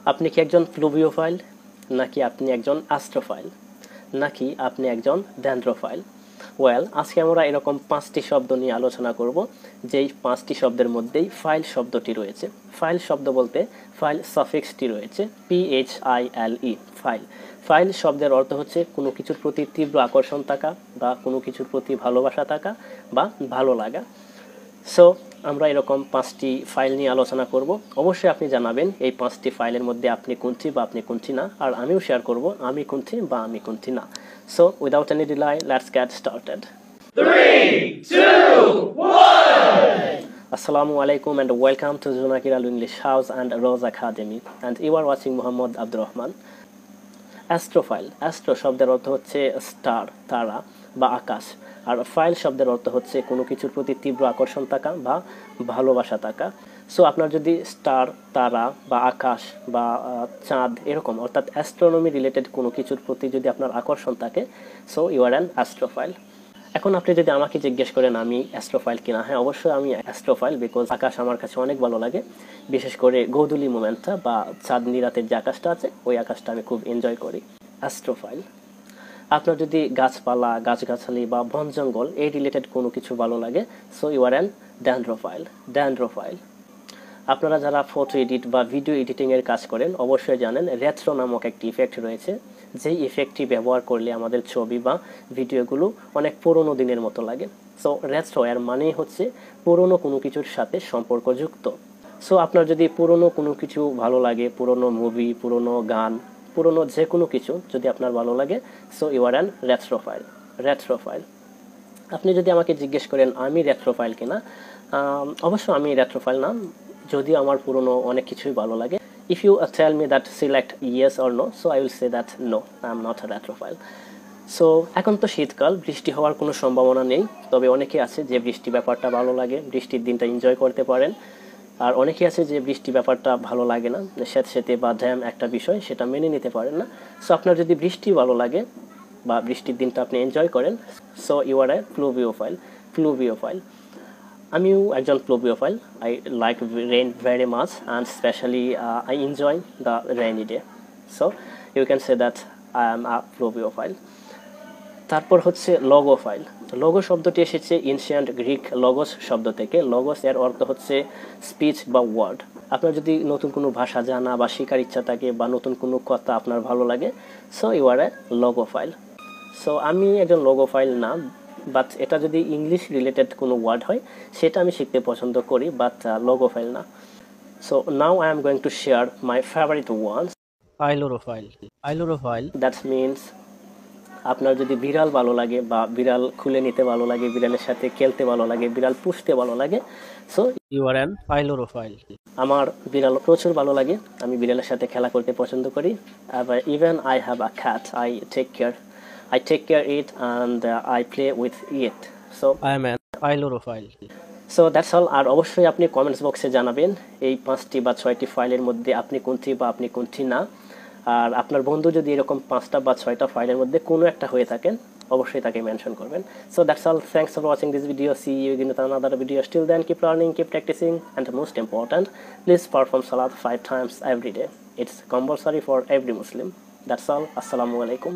আপনি কি একজন প্লুভিওফাইল, নাকি আপনি একজন অ্যাস্ট্রোফাইল, নাকি আপনি একজন ড্যান্ড্রোফাইল? ওয়েল, আজকে আমরা এরকম 5টি শব্দ নিয়ে আলোচনা করব, যেই 5টি শব্দের মধ্যেই ফাইল শব্দটি রয়েছে। ফাইল শব্দ বলতে ফাইল সাফিক্সটি রয়েছে, PHILE, ফাইল। ফাইল শব্দের অর্থ হচ্ছে কোনো কিছুর প্রতি তীব্র আকর্ষণ থাকা বা কোনো কিছুর প্রতি ভালোবাসা থাকা বা ভালো লাগা। সো আমরা এরকম 5টি ফাইল নিয়ে আলোচনা করব। অবশ্যই আপনি জানাবেন এই 5টি ফাইলের মধ্যে আপনি কোনটি বা আপনি কোনটি না, আর আমিও শেয়ার করব আমি কোনটি বা আমি কোনটি না। So without any delay, let's get started. 3, 2, 1. Assalamu alaikum and welcome to Junakir Al English House and Rose Academy, and you are watching Muhammad Abdur Rahman. Astrophile, astro শব্দের অর্থ হচ্ছে স্টার, তারা বা আকাশ, আর ফাইল শব্দের অর্থ হচ্ছে কোনো কিছুর প্রতি তীব্র আকর্ষণ থাকা বা ভালোবাসা থাকা। সো আপনার যদি স্টার, তারা বা আকাশ বা চাঁদ এরকম অর্থাৎ অ্যাস্ট্রোনমি রিলেটেড কোনো কিছুর প্রতি যদি আপনার আকর্ষণ থাকে, সো ইউ আর অ্যান অ্যাস্ট্রোফাইল। এখন আপনি যদি আমাকে জিজ্ঞেস করেন আমি অ্যাস্ট্রোফাইল কিনা, হ্যাঁ অবশ্যই আমি অ্যাস্ট্রোফাইল, বিকজ আকাশ আমার কাছে অনেক ভালো লাগে। বিশেষ করে গোধূলি মোমেন্টটা বা চাঁদনি রাতের যে আকাশটা আছে, ওই আকাশটা আমি খুব এনজয় করি। অ্যাস্ট্রোফাইল। আপনার যদি গাছপালা, গাছগাছালি বা বন জঙ্গল এই রিলেটেড কোনো কিছু ভালো লাগে, সো ইউ আর অ্যান ড্যান্ড্রোফাইল। ড্যান্ড্রোফাইল। আপনারা যারা ফটো এডিট বা ভিডিও এডিটিংয়ের কাজ করেন অবশ্যই জানেন রেট্রো নামক একটি ইফেক্ট রয়েছে, যেই ইফেক্টটি ব্যবহার করলে আমাদের ছবি বা ভিডিওগুলো অনেক পুরনো দিনের মতো লাগে। সো রেট্রো এর মানেই হচ্ছে পুরনো কোনো কিছুর সাথে সম্পর্কযুক্ত। সো আপনার যদি পুরনো কোনো কিছু ভালো লাগে, পুরনো মুভি, পুরনো গান, পুরনো যে কোনো কিছু যদি আপনার ভালো লাগে, সো ইউ আর অ্যান রেট্রোফাইল। রেট্রোফাইল। আপনি যদি আমাকে জিজ্ঞেস করেন আমি রেট্রোফাইল কিনা, অবশ্য আমি রেট্রোফাইল না, যদিও আমার পুরনো অনেক কিছুই ভালো লাগে। If you tell me that select yes or no, so I will say that no, I am not a retrophile. So এখন তো শীতকাল, বৃষ্টি হওয়ার কোনো সম্ভাবনা নেই, তবে অনেকে আছে যে বৃষ্টি ব্যাপারটা ভালো লাগে, বৃষ্টির দিনটা এনজয় করতে পারেন। আর অনেকে আছে যে বৃষ্টি ব্যাপারটা ভালো লাগে না, স্যাঁতস্যাঁতে বা ড্যাম একটা বিষয়, সেটা মেনে নিতে পারেন না। সো আপনার যদি বৃষ্টি ভালো লাগে বা বৃষ্টির দিনটা আপনি এনজয় করেন, so you are A প্লুভিওফাইল। Pluviophile. আমিও একজন pluviophile. I like rain very much and specially I enjoy the rainy day. So you can say that I am a pluviophile. তারপর হচ্ছে লগোফাইল। লগো শব্দটি এসেছে এনশিয়েন্ট গ্রিক লগোস শব্দ থেকে। Logos এর অর্থ হচ্ছে স্পিচ বা ওয়ার্ড। আপনার যদি নতুন কোনো ভাষা জানা বা শেখার ইচ্ছা থাকে বা নতুন কোনো কথা আপনার ভালো লাগে, so you are a logophile. So আমি একজন লগোফাইল না, বাট এটা যদি ইংলিশ রিলেটেড কোনো ওয়ার্ড হয় সেটা আমি শিখতে পছন্দ করি, বাট লগোফাইল না। So now I am going to share my favourite ones. Ailurophile. Ailurophile that means আপনার যদি বিড়াল ভালো লাগে বা বিড়াল খুলে নিতে ভালো লাগে, বিড়ালের সাথে খেলতে ভালো লাগে, বিড়াল পুষতে ভালো লাগে, সো ইউ আর অ্যান আইলোরোফাইল। আমার বিড়াল প্রচুর ভালো লাগে, আমি বিড়ালের সাথে খেলা করতে পছন্দ করি। Even I have a cat, I take care it and I play with it. So I am an ailurophile. that's all. আর অবশ্যই আপনি কমেন্টস বক্সে জানাবেন এই 5টি বা 6টি ফাইলের মধ্যে আপনি কোনটি বা আপনি কোনটি না। আর আপনার বন্ধু যদি এরকম 5টা বা 6টা ফাইলের মধ্যে কোনো একটা হয়ে থাকেন, অবশ্যই তাকে মেনশন করবেন। So that's all. Thanks for watching this video. See you again with another video. Till then, keep learning, keep practicing, and most important, please perform salat 5 times every day. It's compulsory for every Muslim. That's all. Assalamu alaikum.